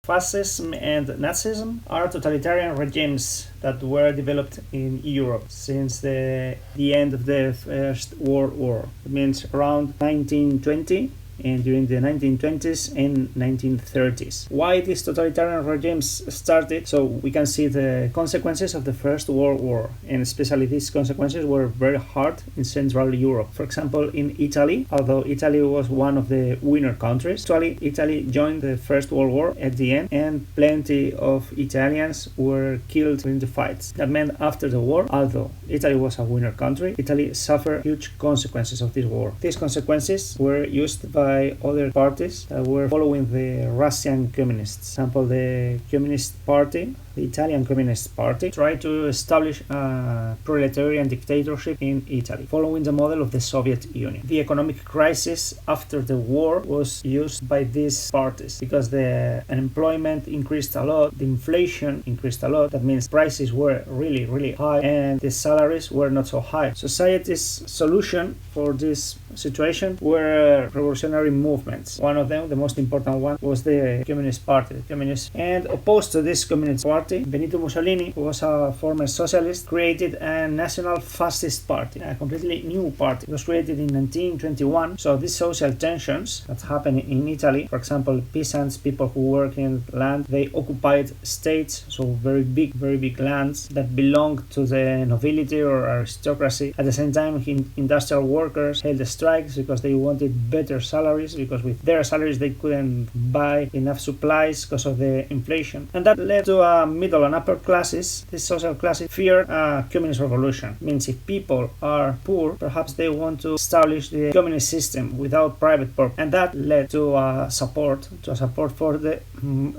Fascism and Nazism are totalitarian regimes that were developed in Europe since the end of the First World War. It means around 1920 and during the 1920s and 1930s. Why these totalitarian regimes started? So we can see the consequences of the First World War, and especially these consequences were very hard in Central Europe. For example, in Italy, although Italy was one of the winner countries, Italy joined the First World War at the end, and plenty of Italians were killed in the fights. That meant after the war, although Italy was a winner country, Italy suffered huge consequences of this war. These consequences were used by other parties that were following the Russian communists. For example, the Communist Party, the Italian Communist Party, tried to establish a proletarian dictatorship in Italy, following the model of the Soviet Union. The economic crisis after the war was used by these parties because the unemployment increased a lot, the inflation increased a lot. That means prices were really, really high and the salaries were not so high. Society's solution for this situation were revolutionary movements. One of them, the most important one, was the Communist Party. And opposed to this Communist Party, Benito Mussolini, who was a former socialist, created a national fascist party, a completely new party. It was created in 1921. So these social tensions that happened in Italy, for example, peasants, people who work in land, they occupied states, so very big lands that belonged to the nobility or aristocracy. At the same time, industrial workers held strikes because they wanted better salaries, because with their salaries they couldn't buy enough supplies because of the inflation. And that led to a middle and upper classes, these social classes, feared a communist revolution. It means if people are poor, perhaps they want to establish the communist system without private purpose. And that led to a support for the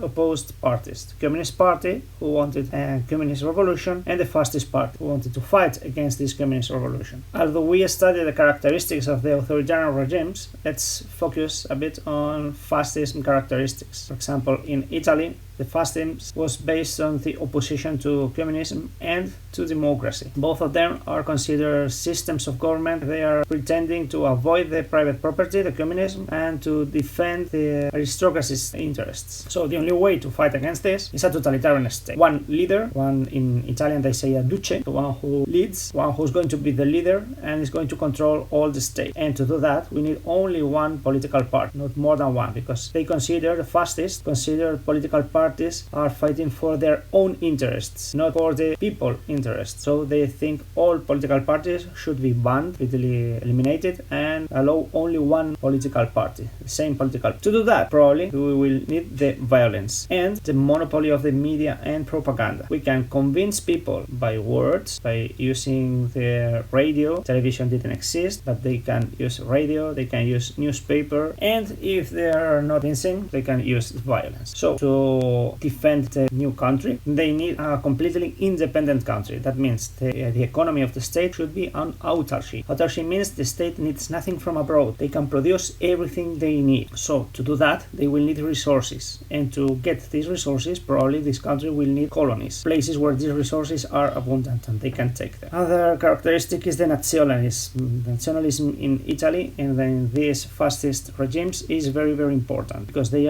opposed parties. The Communist Party, who wanted a communist revolution, and the Fascist Party, who wanted to fight against this communist revolution. Although we study the characteristics of the authoritarian regimes, let's focus a bit on fascism characteristics. For example, in Italy, the fascism was based on the opposition to communism and to democracy. Both of them are considered systems of government. They are pretending to avoid the private property, the communism, and to defend the aristocracy's interests. So the only way to fight against this is a totalitarian state. One leader, one in Italian they say a duce, the one who leads, one who's going to be the leader and is going to control all the state. And to do that, we need only one political party, not more than one, because they consider, the fascists consider political parties are fighting for their own interests, not for the people interests. So they think all political parties should be banned, completely eliminated, and allow only one political party, the same political. To do that, probably we will need the violence and the monopoly of the media and propaganda. We can convince people by words, by using the radio. Television didn't exist, but they can use radio, they can use newspaper, and if they are not convincing, they can use violence. So to defend the new country, they need a completely independent country. That means the economy of the state should be an autarky. Autarky means the state needs nothing from abroad. They can produce everything they need. So to do that, they will need resources. And to get these resources, probably this country will need colonies, places where these resources are abundant and they can take them. Another characteristic is the nationalism. Nationalism in Italy and then these fascist regimes is very, very important because they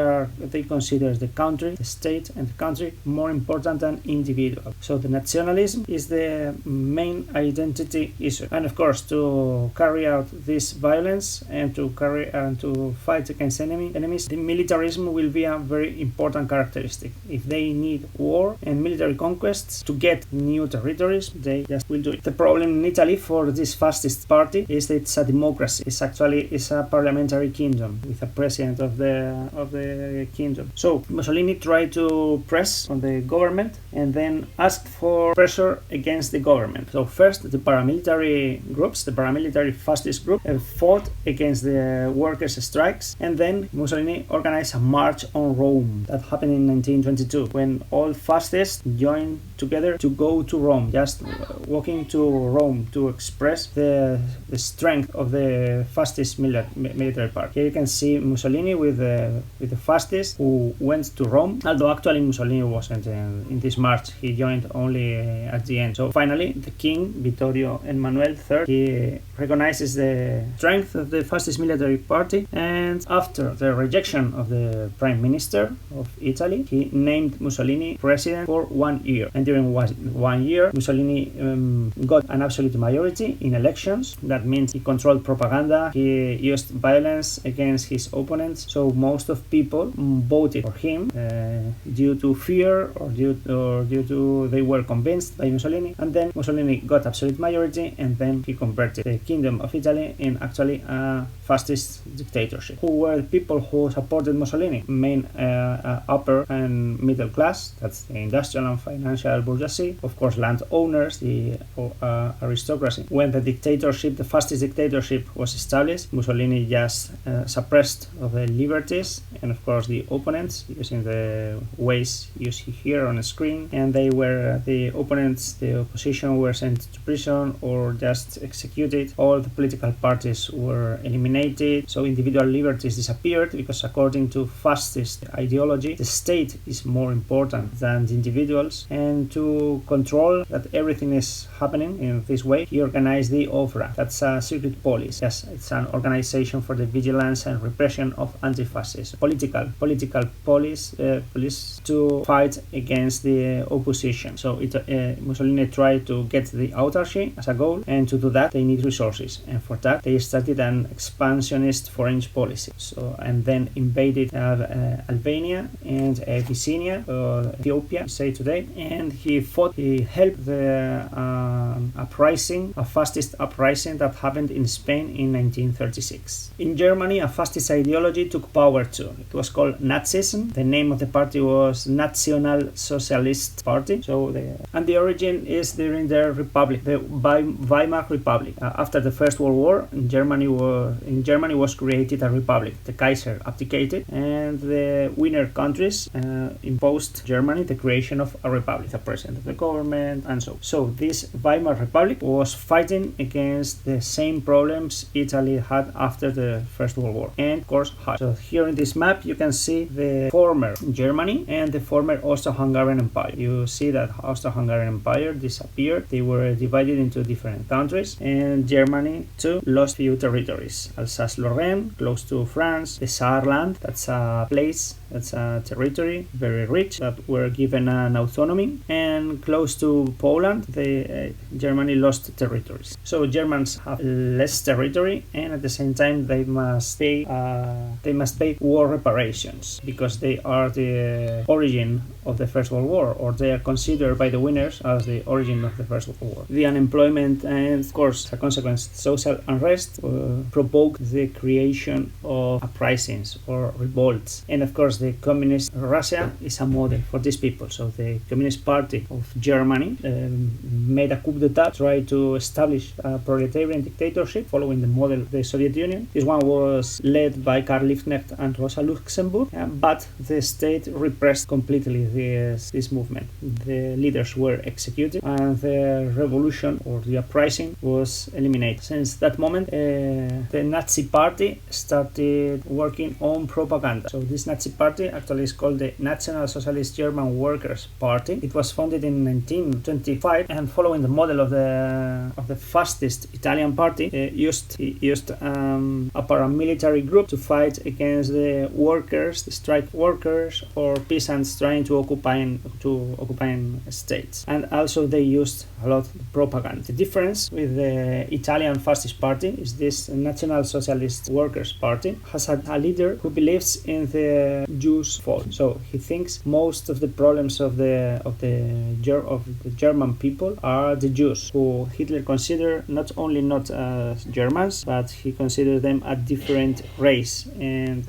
consider the country, the state and the country more important than individual. So the nationalism is the main identity issue. And of course, to carry out this violence and to fight against enemies, the militarism will be a very important characteristic. If they need war and military conquests to get new territories, they just will do it. The problem in Italy for this fascist party is that it's a democracy. It's a parliamentary kingdom with a president of the kingdom. So Mussolini tried to press on the government and then asked for pressure against the government. So first the paramilitary groups, the paramilitary fascist group, fought against the workers' strikes, and then Mussolini organized a march on Rome. That happened in 1922 when all fascists joined together to go to Rome, just walking to Rome to express the strength of the fascist military part. Here you can see Mussolini with the fascists who went to Rome, although actually Mussolini wasn't in this march. He joined only at the end. So finally the king, Vittorio Emanuele III, he recognizes the strength of the fascist military party, and after the rejection of the prime minister of Italy, he named Mussolini president for 1 year. And during 1 year, Mussolini got an absolute majority in elections. That means he controlled propaganda, he used violence against his opponents, so most of people voted for him due to fear or due to they were convinced by Mussolini. And then Mussolini got absolute majority, and then he converted the Kingdom of Italy in actually a fascist dictatorship. Who were the people who supported Mussolini? Main upper and middle class, that's the industrial and financial bourgeoisie, of course landowners, the aristocracy. When the fascist dictatorship was established, Mussolini just suppressed the liberties and of course the opponents using the ways you see here on the screen, and they were the opponents, the opposition were sent to prison or just executed. All the political parties were eliminated, so individual liberties disappeared, because according to fascist ideology, the state is more important than the individuals, and to control that everything is happening in this way, he organized the OVRA. That's a secret police. Yes, it's an organization for the vigilance and repression of anti-fascism. Political police to fight against the opposition. So Mussolini tried to get the autarky as a goal, and to do that they need resources, and for that they started an expansionist foreign policy. So and then invaded Albania and Abyssinia, Ethiopia, say today, and he helped the a fascist uprising that happened in Spain in 1936. In Germany, a fascist ideology took power too. It was called Nazism. The name of the party was National Socialist Party. And the origin is during the Republic, the Weimar Republic. After the First World War, in Germany was created a republic. The Kaiser abdicated, and the winner countries imposed Germany the creation of a republic, the president of the government, and so. So this Weimar Republic was fighting against the same problems Italy had after the First World War, and of course had. So here in this map you can see the former Germany and the former Austro-Hungarian Empire. You see that Austro-Hungarian Empire disappeared. They were divided into different countries, and Germany too lost few territories. Alsace-Lorraine, close to France, the Saarland, that's a place, that's a territory, very rich, that were given an autonomy, and close to Poland, Germany lost territories. So Germans have less territory, and at the same time they must pay war reparations, because they are the origin of the First World War, or they are considered by the winners as the origin of the First World War. The unemployment and, of course, as a consequence, social unrest provoked the creation of uprisings or revolts. And of course, the communist Russia is a model for these people. So the Communist Party of Germany made a coup d'etat, tried to establish a proletarian dictatorship following the model of the Soviet Union. This one was led by Karl Liebknecht and Rosa Luxemburg, but the state repressed completely this movement. The leaders were executed, and the revolution or the uprising was eliminated. Since that moment, the Nazi Party started working on propaganda. So this Nazi Party actually is called the National Socialist German Workers' Party. It was founded in 1925, and following the model of the fascist Italian party, used a paramilitary group to fight against the workers, the strike workers, or peasants trying to occupy states. And also they used a lot of propaganda. The difference with the Italian fascist party is this National Socialist Workers' Party has a leader who believes in the Jews' fault. So he thinks most of the problems of the German people are the Jews, who Hitler considered not only not Germans, but he considered them a different race and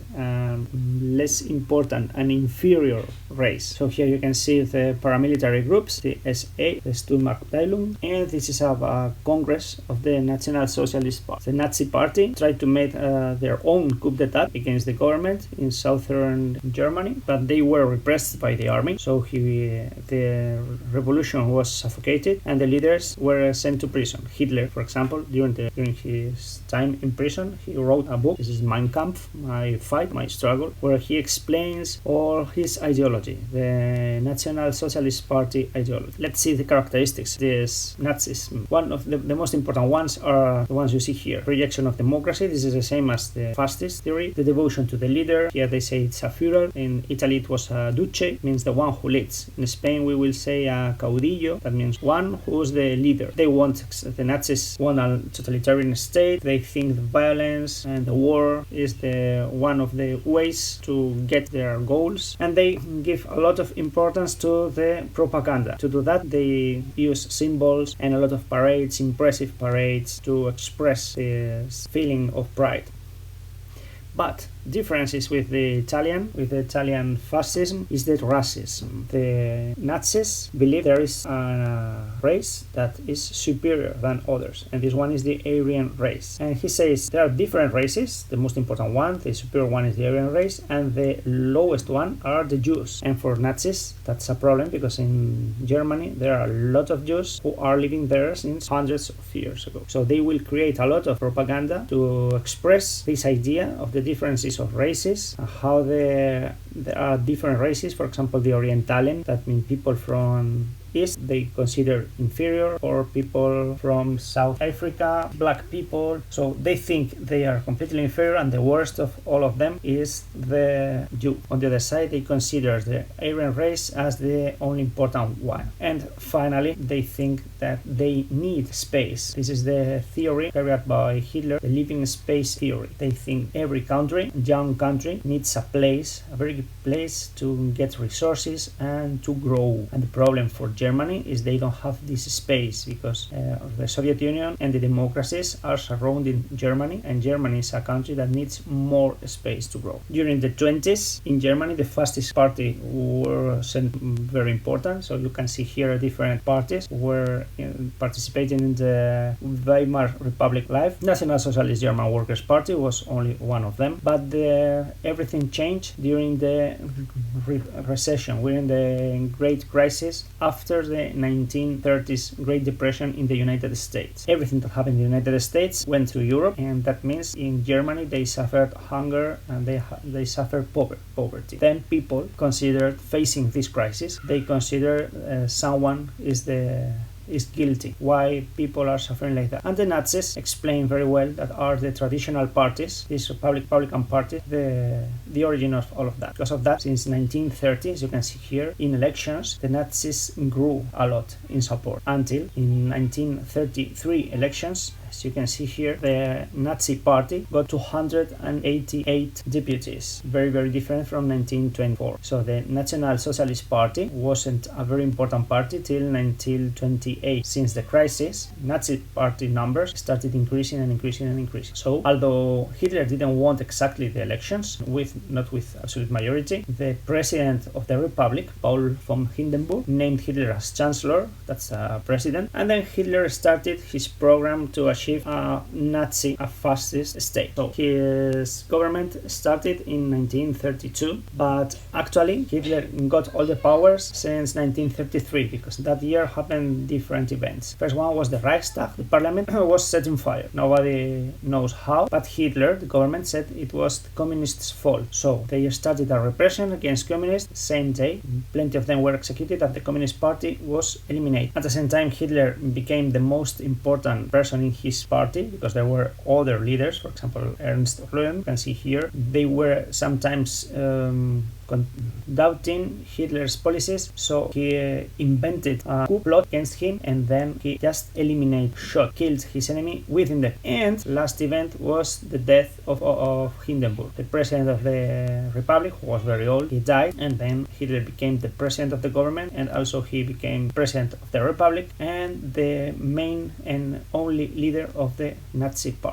less important, an inferior race. So here you can see the paramilitary groups, the SA, the Sturmabteilung, and this is a congress of the National Socialist Party. The Nazi Party tried to make their own coup d'etat against the government in southern Germany, but they were repressed by the army. So the revolution was suffocated, and the leaders were sent to prison. Hitler, for example, during his time in prison, he wrote a book. This is Mein Kampf, My Fight, My Struggle, where he explains all his ideology. ideology, the National Socialist Party ideology. Let's see the characteristics. This Nazism. One of the most important ones are the ones you see here. Rejection of democracy. This is the same as the fascist theory. The devotion to the leader. Here they say it's a Führer. In Italy it was a Duce, means the one who leads. In Spain we will say a caudillo, that means one who's the leader. The Nazis want a totalitarian state. They think the violence and the war is one of the ways to get their goals, and they give a lot of importance to the propaganda. To do that, they use symbols and a lot of parades, impressive parades, to express this feeling of pride. But differences with the Italian fascism is that racism. The Nazis believe there is a race that is superior than others, and this one is the Aryan race. And he says there are different races. The most important one, the superior one, is the Aryan race, and the lowest one are the Jews. And for Nazis, that's a problem because in Germany there are a lot of Jews who are living there since hundreds of years ago. So they will create a lot of propaganda to express this idea of the differences of races, how there are different races. For example, the Orientalen, that means people from East, they consider inferior, or people from South Africa, black people. So they think they are completely inferior, and the worst of all of them is the Jew. On the other side, they consider the Aryan race as the only important one. And finally, they think that they need space. This is the theory carried out by Hitler, the living space theory. They think every country, young country, needs a place, a very good place to get resources and to grow. And the problem for Germany is they don't have this space because the Soviet Union and the democracies are surrounding Germany, and Germany is a country that needs more space to grow. During the 20s in Germany, the fascist party was very important. So you can see here different parties were participating in the Weimar Republic life. National Socialist German Workers' Party was only one of them, but everything changed during the recession. We're in the Great Crisis after the 1930s Great Depression in the United States. Everything that happened in the United States went to Europe, and that means in Germany they suffered hunger and they suffered poverty. Then people considered facing this crisis, they consider someone is guilty. Why people are suffering like that? And the Nazis explain very well that are the traditional parties, these Republican parties, the origin of all of that. Because of that, since 1930, as you can see here, in elections, the Nazis grew a lot in support until in 1933 elections. As you can see here, the Nazi party got 288 deputies, very, very different from 1924. So the National Socialist Party wasn't a very important party till 1928. Since the crisis, Nazi party numbers started increasing and increasing and increasing. So although Hitler didn't want exactly the elections, not with absolute majority, the president of the Republic, Paul von Hindenburg, named Hitler as Chancellor, that's a president, and then Hitler started his program to achieve a fascist state. So his government started in 1932, but actually Hitler got all the powers since 1933, because that year happened different events. First one was the Reichstag. The parliament was set on fire. Nobody knows how, but Hitler, the government, said it was the communists' fault. So they started a repression against communists. Same day, plenty of them were executed, and the Communist Party was eliminated. At the same time, Hitler became the most important person in his party, because there were other leaders, for example Ernst Röhm, you can see here. They were sometimes doubting Hitler's policies, so he invented a coup plot against him, and then he just killed his enemy within the end. Last event was the death of Hindenburg, the president of the Republic, who was very old. He died, and then Hitler became the president of the government, and also he became president of the Republic and the main and only leader of the Nazi party.